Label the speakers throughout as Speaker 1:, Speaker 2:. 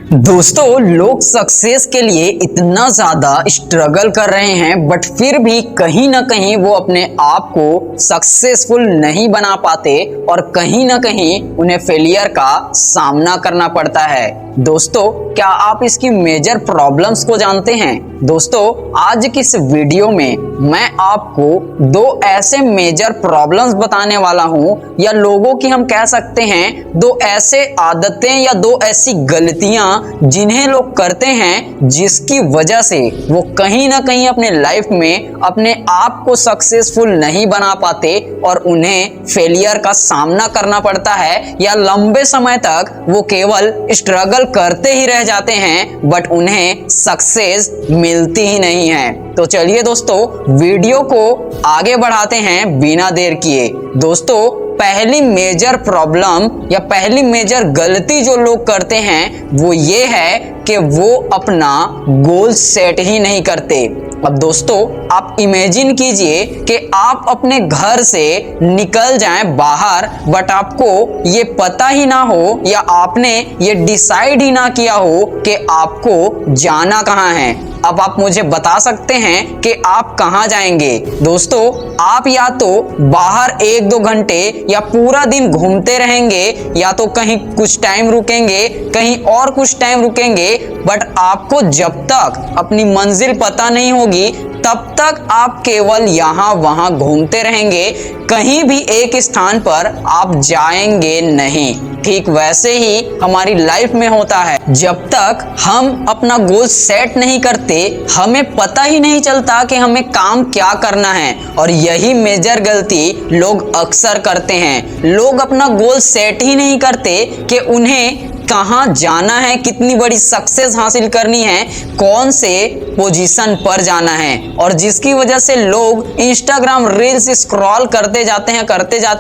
Speaker 1: दोस्तों, लोग सक्सेस के लिए इतना ज्यादा स्ट्रगल कर रहे हैं बट फिर भी कहीं ना कहीं वो अपने आप को सक्सेसफुल नहीं बना पाते और कहीं ना कहीं उन्हें फेलियर का सामना करना पड़ता है। दोस्तों, क्या आप इसकी मेजर प्रॉब्लम्स को जानते हैं? दोस्तों, आज की इस वीडियो में मैं आपको दो ऐसे मेजर प्रॉब्लम्स बताने वाला हूं, या लोगों की हम कह सकते हैं दो ऐसे आदतें या दो ऐसी गलतियां जिन्हें लोग करते हैं जिसकी वजह से वो कहीं ना कहीं अपने लाइफ में अपने आप को सक्सेसफुल नहीं बना पाते और उन्हें फेलियर का सामना करना पड़ता है, या लंबे समय तक वो केवल स्ट्रगल करते ही रह जाते हैं बट उन्हें सक्सेस मिलती ही नहीं है। तो चलिए दोस्तों, वीडियो को आगे बढ़ाते हैं बिना देर किए। दोस्तों, पहली मेजर प्रॉब्लम या पहली मेजर गलती जो लोग करते हैं वो ये है कि वो अपना गोल सेट ही नहीं करते। अब दोस्तों, आप इमेजिन कीजिए कि आप अपने घर से निकल जाएं बाहर बट आपको ये पता ही ना हो या आपने ये डिसाइड ही ना किया हो कि आपको जाना कहाँ है। अब आप मुझे बता सकते हैं कि आप कहाँ जाएंगे? दोस्तों, आप या तो बाहर 1-2 घंटे या पूरा दिन घूमते रहेंगे, या तो कहीं कुछ टाइम रुकेंगे, कहीं और कुछ टाइम रुकेंगे, बट आपको जब तक अपनी मंजिल पता नहीं होगी तब तक आप केवल यहाँ वहाँ घूमते रहेंगे, कहीं भी एक स्थान पर आप जाएंगे नहीं। ठीक वैसे ही हमारी लाइफ में होता है, जब तक हम अपना गोल सेट नहीं करते हमें पता ही नहीं चलता कि हमें काम क्या करना है। और यही मेजर गलती लोग अक्सर करते हैं। लोग अपना गोल सेट ही नहीं करते कि उन्हें कहाँ जाना है, कितनी बड़ी सक्सेस हासिल करनी है, कौन से पोजीशन पर जाना है, और जिसकी वजह से लोग इंस्टाग्राम रील्स स्क्रॉल करते जाते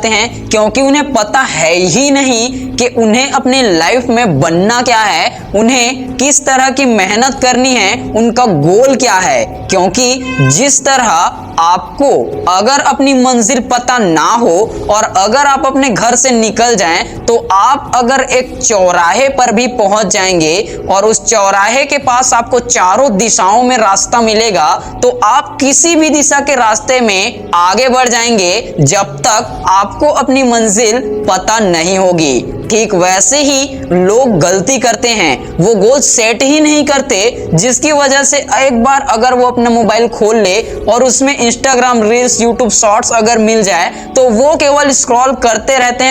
Speaker 1: हैं क्योंकि उन्हें पता है ही नहीं कि उन्हें अपने लाइफ में बनना क्या है, उन्हें किस तरह की मेहनत करनी है, उनका गोल क्या है। क्योंकि जिस तरह आपको अगर अपनी मंजिल पता ना हो और अगर आप अपने घर से निकल जाएं तो आप अगर एक चौराहे पर भी पहुंच जाएंगे और उस चौराहे के पास आपको चारों दिशाओं में रास्ता मिलेगा तो आप किसी भी दिशा के रास्ते में आगे बढ़ जाएंगे जब तक आपको अपनी मंजिल पता नहीं होगी। ठीक वैसे ही लोग गलती करते हैं, वो गोल सेट ही नहीं करते, जिसकी वजह से एक बार अगर वो अपना मोबाइल खोल ले और उसमें इंस्टाग्राम रील्स, यूट्यूब शॉर्ट्स अगर मिल जाए तो वो केवल स्क्रॉल करते रहते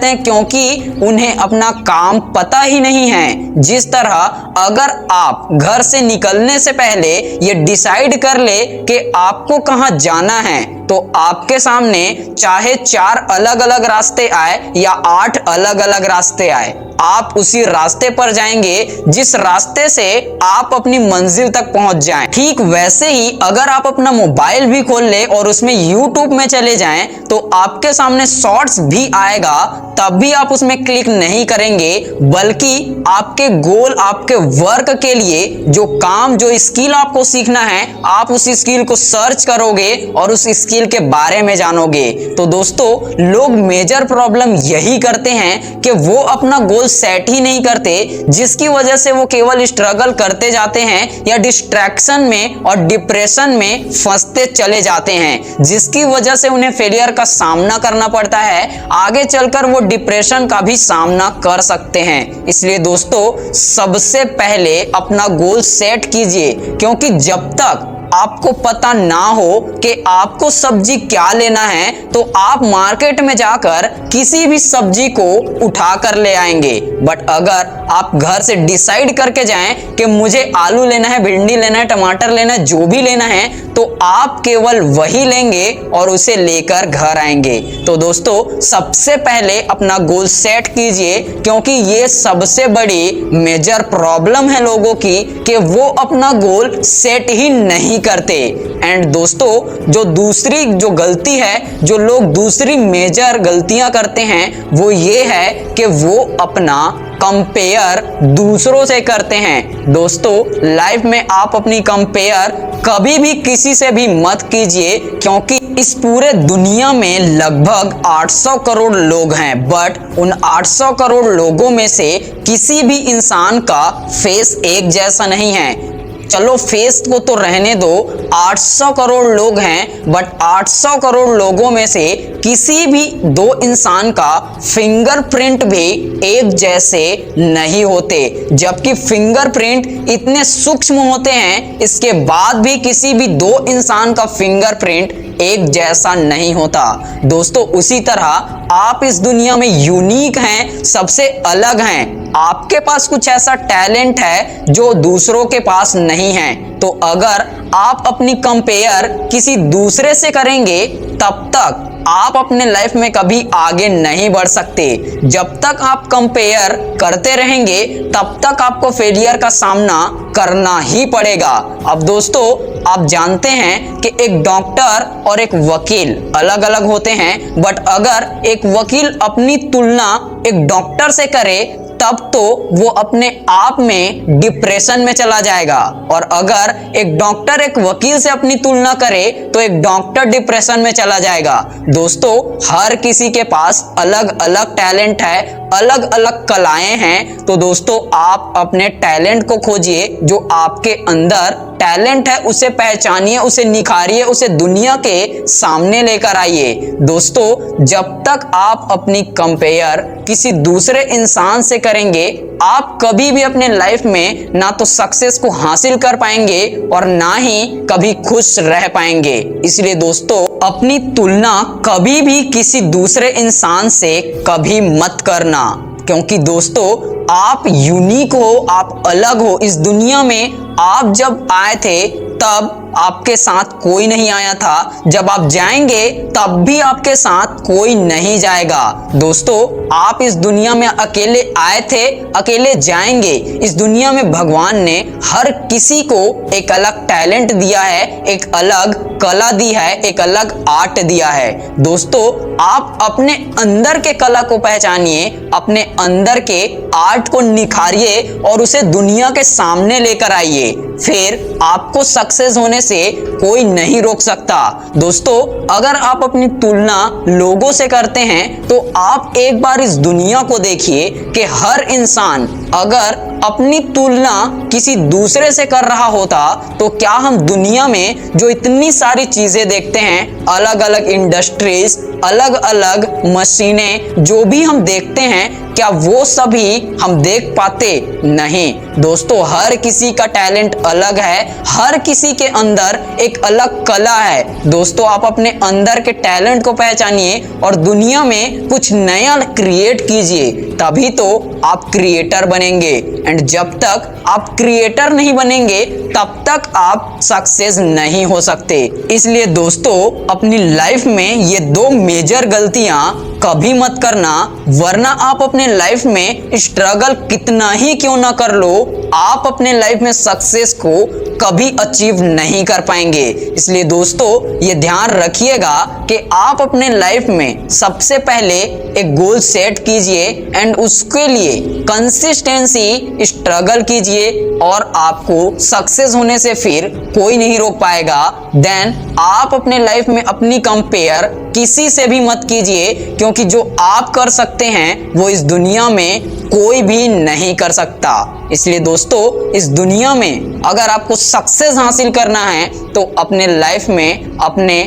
Speaker 1: हैं क्योंकि उन्हें अपना काम पता ही नहीं है। जिस तरह अगर आप घर से निकलने से पहले ये डिसाइड कर ले कि आपको कहाँ जाना है तो आपके सामने चाहे 4 अलग अलग रास्ते आए या 8 अलग अलग रास्ते आए, आप उसी रास्ते पर जाएंगे जिस रास्ते से आप अपनी मंजिल तक पहुंच जाएं। ठीक वैसे ही अगर आप अपना मोबाइल भी खोल ले और उसमें यूट्यूब में चले जाएं तो आपके सामने शॉर्ट्स भी आएगा, तब भी आप उसमें क्लिक नहीं करेंगे, बल्कि आपके गोल, आपके वर्क के लिए जो काम, जो स्किल आपको सीखना है, आप उस स्किल को सर्च करोगे और उस स्किल के बारे में जानोगे। तो दोस्तों, लोग मेजर प्रॉब्लम यही करते हैं कि वो अपना गोल सेट ही नहीं करते, जिसकी वजह से वो केवल स्ट्रगल करते जाते हैं या डिस्ट्रैक्शन में और डिप्रेशन में फंसते चले जाते हैं, जिसकी वजह से उन्हें फेलियर का सामना करना पड़ता है। आगे चलकर वो डिप्रेशन का भी सामना कर सकते हैं। इसलिए दोस्तों, सबसे पहले अपना गोल सेट कीजिए, क्योंकि जब तक आपको पता ना हो कि आपको सब्जी क्या लेना है तो आप मार्केट में जाकर किसी भी सब्जी को उठा कर ले आएंगे। बट अगर आप घर से डिसाइड करके जाएं कि मुझे आलू लेना है, भिंडी लेना है, टमाटर लेना है, जो भी लेना है, तो आप केवल वही लेंगे और उसे लेकर घर आएंगे। तो दोस्तों, सबसे पहले अपना गोल सेट कीजिए, क्योंकि ये सबसे बड़ी मेजर प्रॉब्लम है लोगों की कि वो अपना गोल सेट ही नहीं करते। एंड दोस्तों, जो दूसरी गलती है, जो लोग दूसरी मेजर गलतियां करते हैं वो ये है कि वो अपना कंपेयर दूसरों से करते हैं। दोस्तों लाइफ में आप अपनी कंपेयर कभी भी किसी से भी मत कीजिए, क्योंकि इस पूरे दुनिया में लगभग 800 करोड़ लोग हैं, बट उन 800 करोड़ लोगों में से किसी भी इंसान का फेस एक जैसा नहीं है। चलो फेस को तो रहने दो, 800 करोड़ लोग हैं, बट 800 करोड़ लोगों में से किसी भी दो इंसान का फिंगरप्रिंट भी एक जैसे नहीं होते। जबकि फिंगरप्रिंट इतने सूक्ष्म होते हैं, इसके बाद भी किसी भी दो इंसान का फिंगरप्रिंट एक जैसा नहीं होता। दोस्तों उसी तरह आप इस दुनिया में यूनिक हैं, सबसे अलग हैं। आपके पास कुछ ऐसा टैलेंट है जो दूसरों के पास नहीं है। तो अगर आप अपनी कंपेयर किसी दूसरे से करेंगे, तब तक आप अपने लाइफ में कभी आगे नहीं बढ़ सकते। जब तक आप कंपेयर करते रहेंगे, तब तक आपको फेलियर का सामना करना ही पड़ेगा। अब दोस्तों आप जानते हैं कि एक डॉक्टर और एक वकील अलग अलग होते हैं, बट अगर एक वकील अपनी तुलना एक डॉक्टर से करे, तब तो वो अपने आप में डिप्रेशन में चला जाएगा। और अगर एक डॉक्टर एक वकील से अपनी तुलना करे, तो एक डॉक्टर डिप्रेशन में चला जाएगा। दोस्तों हर किसी के पास अलग अलग टैलेंट है, अलग अलग कलाएं हैं। तो दोस्तों आप अपने टैलेंट को खोजिए, जो आपके अंदर टैलेंट है उसे पहचानिए, उसे निखारिए, उसे दुनिया के सामने लेकर आइए। दोस्तों जब तक आप अपनी कंपेयर किसी दूसरे इंसान से करेंगे, आप कभी भी अपने लाइफ में ना तो सक्सेस को हासिल कर पाएंगे और ना ही कभी खुश रह पाएंगे। इसलिए दोस्तों अपनी तुलना कभी भी किसी दूसरे इंसान से कभी मत करना, क्योंकि दोस्तों आप यूनिक हो, आप अलग हो। इस दुनिया में आप जब आए थे तब आपके साथ कोई नहीं आया था, जब आप जाएंगे तब भी आपके साथ कोई नहीं जाएगा। दोस्तों आप इस दुनिया में अकेले आए थे, अकेले जाएंगे। इस दुनिया में भगवान ने हर किसी को एक अलग टैलेंट दिया है, एक अलग कला दी है, एक अलग आर्ट दिया है। दोस्तों आप अपने अंदर के कला को पहचानिए, अपने अंदर के आर्ट को निखारिए और उसे दुनिया के सामने लेकर आइए, फिर आपको सक्सेस होने से कोई नहीं रोक सकता। दोस्तों अगर आप अपनी तुलना लोगों से करते हैं, तो आप एक बार इस दुनिया को देखिए कि हर इंसान अगर अपनी तुलना किसी दूसरे से कर रहा होता, तो क्या हम दुनिया में जो इतनी सारी चीजें देखते हैं, अलग अलग इंडस्ट्रीज, अलग अलग मशीनें, जो भी हम देखते हैं, क्या वो सभी हम देख पाते? नहीं। दोस्तों हर किसी का टैलेंट अलग है, हर किसी के अंदर एक अलग कला है। दोस्तों आप अपने अंदर के टैलेंट को पहचानिए और दुनिया में कुछ नया क्रिएट कीजिए, तभी तो आप क्रिएटर बनेंगे। एंड जब तक आप क्रिएटर नहीं बनेंगे, तब तक आप सक्सेस नहीं हो सकते। इसलिए दोस्तों अपनी लाइफ में ये दो मेजर गलतियां कभी मत करना, वरना आप अपने लाइफ में स्ट्रगल कितना ही क्यों ना कर लो, आप अपने लाइफ में सक्सेस को कभी अचीव नहीं कर पाएंगे। इसलिए दोस्तों ये ध्यान रखिएगा कि आप अपने लाइफ में सबसे पहले एक गोल सेट कीजिए एंड उसके लिए कंसिस्टेंसी स्ट्रगल कीजिए, और आपको सक्सेस होने से फिर कोई नहीं रोक पाएगा। देन आप अपने लाइफ में अपनी कंपेयर किसी से भी मत कीजिए, क्योंकि जो आप कर सकते हैं वो इस दुनिया में कोई भी नहीं कर सकता। इसलिए दोस्तों इस दुनिया में अगर आपको सक्सेस हासिल करना है, तो अपने लाइफ में अपने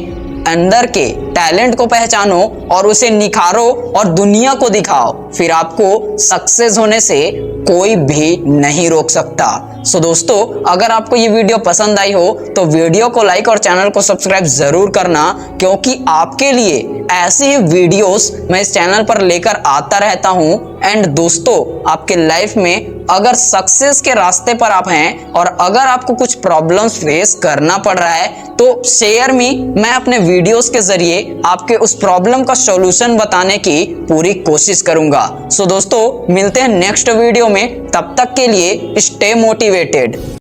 Speaker 1: अंदर के टैलेंट को पहचानो और उसे निखारो और दुनिया को दिखाओ, फिर आपको सक्सेस होने से कोई भी नहीं रोक सकता। सो दोस्तों अगर आपको ये वीडियो पसंद आई हो, तो वीडियो को लाइक और चैनल को सब्सक्राइब जरूर करना, क्योंकि आपके लिए ऐसे ही वीडियोस मैं इस चैनल पर लेकर आता रहता हूं। एंड दोस्तों आपके लाइफ में अगर सक्सेस के रास्ते पर आप हैं और अगर आपको कुछ प्रॉब्लम्स फेस करना पड़ रहा है, तो शेयर मी, मैं अपने वीडियोस के जरिए आपके उस प्रॉब्लम का सॉल्यूशन बताने की पूरी कोशिश करूंगा। सो दोस्तों मिलते हैं नेक्स्ट वीडियो में, तब तक के लिए स्टे मोटिवेटेड।